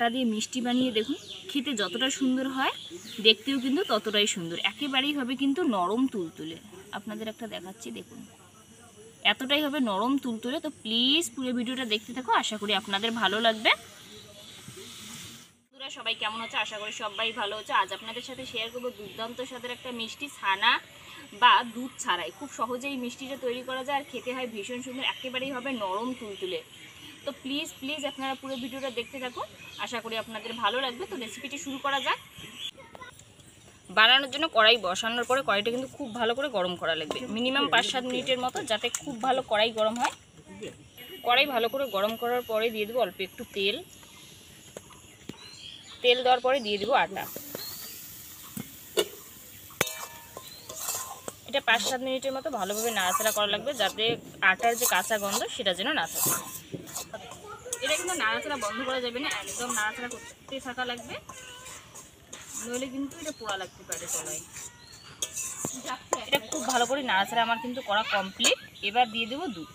আটা দিয়ে মিষ্টি বানিয়ে দেখুন, খেতে যতটা সুন্দর হয় দেখতেও কিন্তু ততটাই সুন্দর। একেবারেই হবে কিন্তু নরম তুলতুলে। আপনাদের একটা দেখাচ্ছি, দেখুন এতটাই হবে নরম তুলতুলে। তো প্লিজ পুরো ভিডিওটা দেখতে থাকো, আশা করি আপনাদের ভালো লাগবে। সবাই কেমন আছে? আশা করি সবাই ভালো আছে। আজ আপনাদের সাথে শেয়ার করবো দুর্দান্ত স্বাদের একটা মিষ্টি, ছানা বা দুধ ছাড়াই খুব সহজেই মিষ্টিটা তৈরি করা যায় আর খেতে হয় ভীষণ সুন্দর, একেবারেই হবে নরম তুলতুলে। তো প্লিজ প্লিজ আপনারা পুরো ভিডিওটা দেখতে থাকুন, আশা করি আপনাদের ভালো লাগবে। তো রেসিপিটি শুরু করা যাক। বানানোর জন্য কড়াই বসানোর পরে কড়াইটা কিন্তু খুব ভালো করে গরম করা লাগবে, মিনিমাম 5-7 মিনিটের মতো, যাতে খুব ভালো কড়াই গরম হয়। কড়াই ভালো করে গরম করার পরে দিয়ে দেবো অল্প একটু তেল। তেল দেওয়ার পরে দিয়ে দেবো আটা। এটা 5-7 মিনিটের মতো ভালোভাবে নাড়াচাড়া করা লাগবে, যাতে আটার যে কাঁচা গন্ধ সেটা যেন না থাকে। এটা কিন্তু নাড়াচাড়া বন্ধ করা যাবে না, একদম নাড়াচাড়া করতে থাকা লাগবে, নইলে কিন্তু এটা পোড়া লাগতে পারে তলায়। এটা খুব ভালো করে নাড়াচাড়া আমার কিন্তু করা কমপ্লিট। এবার দিয়ে দেবো দুধ।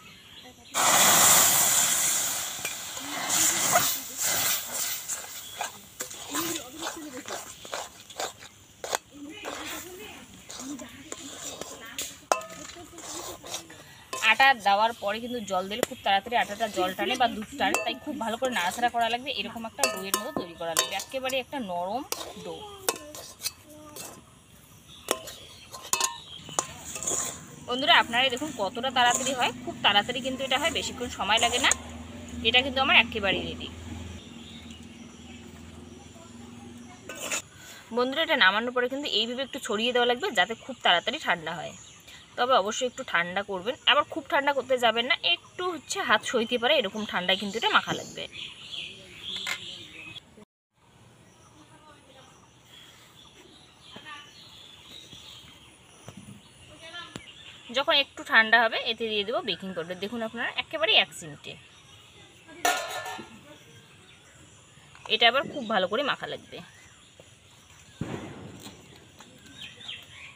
আটা দেওয়ার পরে কিন্তু জল দিলে খুব তাড়াতাড়ি আটাটা জল টানে বা দুধ টানে, তাই খুব ভালো করে নাড়াচাড়া করা লাগবে। এরকম একটা ডোয়ের মতো তৈরি করা লাগবে, একেবারে একটা নরম ডো। বন্ধুরা আপনারাই দেখুন কতটা তাড়াতাড়ি হয়, খুব তাড়াতাড়ি কিন্তু এটা হয়, বেশিক্ষণ সময় লাগে না। এটা কিন্তু আমার একেবারেই রেডি। বন্ধুরা এটা নামানোর পরে কিন্তু এইভাবে একটু ছড়িয়ে দেওয়া লাগবে, যাতে খুব তাড়াতাড়ি ঠান্ডা হয়। তবে অবশ্যই একটু ঠান্ডা করবেন, আবার খুব ঠান্ডা করতে যাবেন না, একটু হাত সইতে পারে এরকম ঠান্ডায় কিন্তু এটা মাখা লাগবে। যখন একটু ঠান্ডা হবে এতে দিয়ে দেবো বেকিং পাউডার। দেখুন আপনারা একেবারে 1 চিমটে। এটা আবার খুব ভালো করে মাখা লাগবে।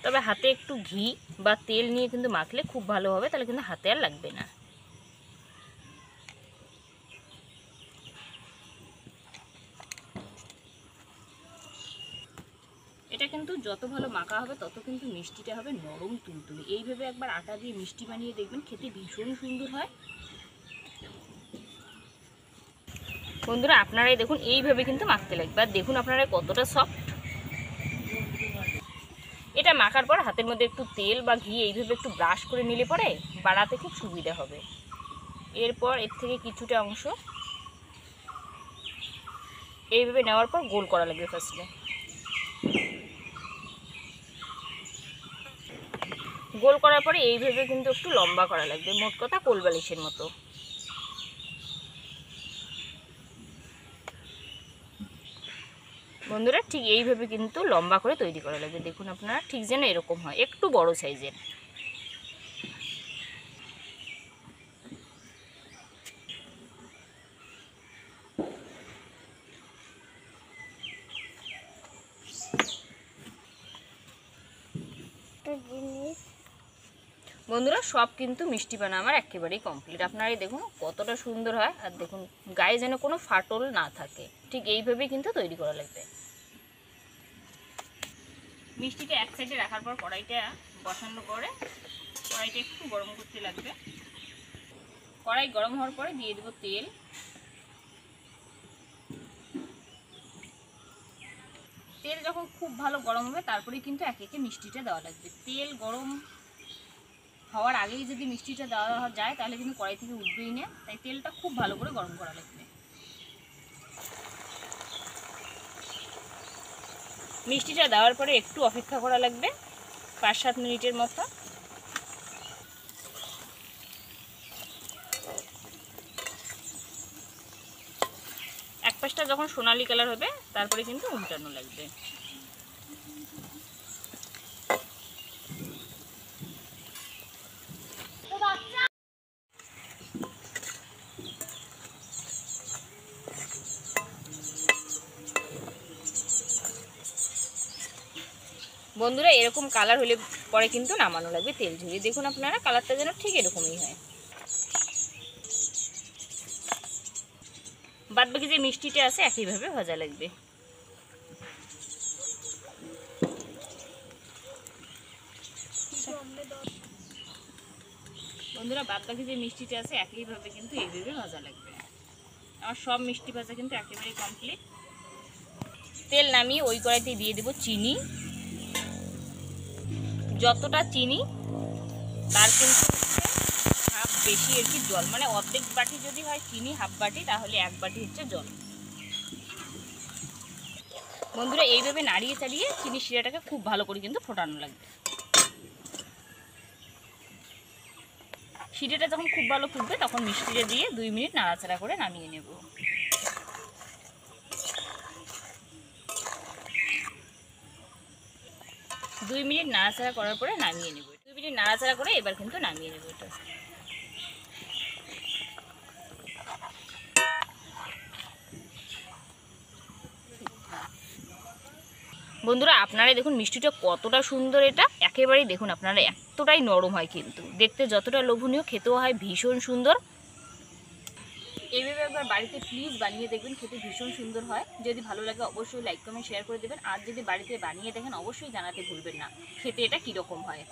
তবে হাতে একটু ঘি বা তেল নিয়ে কিন্তু মাখলে খুব ভালো হবে, তাহলে কিন্তু হাতে আর লাগবে না। এটা কিন্তু যত ভালো মাখা হবে তত কিন্তু মিষ্টিটা হবে নরম তুলতুলে। এইভাবে একবার আটা দিয়ে মিষ্টি বানিয়ে দেখবেন, খেতে ভীষণ সুন্দর হয়। বন্ধুরা আপনারাই দেখুন এইভাবে কিন্তু মাখতে লাগবে, আর দেখুন আপনারা কতটা সফট। এটা মাখার পর হাতের মধ্যে একটু তেল বা ঘি এইভাবে একটু ব্রাশ করে নিলে পরে বাড়াতে খুব সুবিধা হবে। এরপর এর থেকে কিছুটা অংশ এইভাবে নেওয়ার পর গোল করা লাগবে। ফার্স্টে গোল করার পরে এইভাবে কিন্তু একটু লম্বা করা লাগবে, মোট কথা কোলবালিশের মতো। বন্ধুরা ঠিক এইভাবে কিন্তু লম্বা করে তৈরি করা লাগবে। দেখুন আপনারা ঠিক যেন এরকম হয়, একটু বড় সাইজের। বন্ধুরা সব কিন্তু মিষ্টি বানা আমার একেবারেই কমপ্লিট। আপনারাই দেখুন কতটা সুন্দর হয়, আর দেখুন গায়ে যেন কোনো ফাটল না থাকে, ঠিক এইভাবেই কিন্তু তৈরি করা লাগবে। মিষ্টিটা এক সাইডে রাখার পর কড়াইটা বসানোর পরে কড়াইটা একটু গরম করতে লাগবে। কড়াই গরম হওয়ার পরে দিয়ে দেবো তেল। তেল যখন খুব ভালো গরম হবে তারপরে কিন্তু একে একে মিষ্টিটা দেওয়া লাগবে। তেল গরম হওয়ার আগেই যদি মিষ্টিটা দেওয়া যায় তাহলে কিন্তু কড়াই থেকে উঠবেই না, তাই তেলটা খুব ভালো করে গরম করা লাগবে। মিষ্টিটা দেওয়ার পরে একটু অপেক্ষা করা লাগবে 5-7 মিনিটের মতো। এক পাশটা যখন সোনালি কালার হবে তারপরে কিন্তু উল্টানো লাগবে। বন্ধুরা এরকম কালার হলে পরে কিন্তু নামানো লাগবে তেল ঝরিয়ে। দেখুন আপনারা কালারটা যেন ঠিক এরকমই হয়। বাদ বাকি যে মিষ্টিটা আছে একইভাবে ভাজা লাগবে। বন্ধুরা বাদ বাকি যে মিষ্টিটা আছে একইভাবে কিন্তু এইভাবে ভাজা লাগবে। আমার সব মিষ্টি ভাজা কিন্তু একেবারেই কমপ্লিট। তেল নামিয়ে ওই কড়াইতে দিয়ে দেব চিনি। যতটা চিনি তার কিন্তু হাফ বেশি আর কি জল, মানে অর্ধেক বাটি যদি হয় চিনি হাফ বাটি, তাহলে 1 বাটি হচ্ছে জল। বন্ধুরা এইভাবে নাড়িয়ে চাড়িয়ে চিনি শিরাটাকে খুব ভালো করে কিন্তু ফোটানো লাগবে। শিরাটা যখন খুব ভালো ফুটবে তখন মিষ্টিটা দিয়ে 2 মিনিট নাড়াচাড়া করে নামিয়ে নেব। দুই মিনিট নাড়াচাড়া করার পরে নামিয়ে নেব। 2 মিনিট নাড়াচাড়া করে এবার কিন্তু নামিয়ে নেব এটা। বন্ধুরা আপনারাই দেখুন মিষ্টিটা কতটা সুন্দর, এটা একেবারেই দেখুন আপনারা এতটাই নরম হয়, কিন্তু দেখতে যতটা লোভনীয় খেতেও হয় ভীষণ সুন্দর। এইভাবে একবার বাড়িতে প্লিজ বানিয়ে দেখবেন, খেতে ভীষণ সুন্দর হয়। যদি ভালো লাগে অবশ্যই লাইক কমেন্ট শেয়ার করে দেবেন, আর যদি বাড়িতে বানিয়ে দেখেন অবশ্যই জানাতে ভুলবেন না খেতে এটা কীরকম হয়।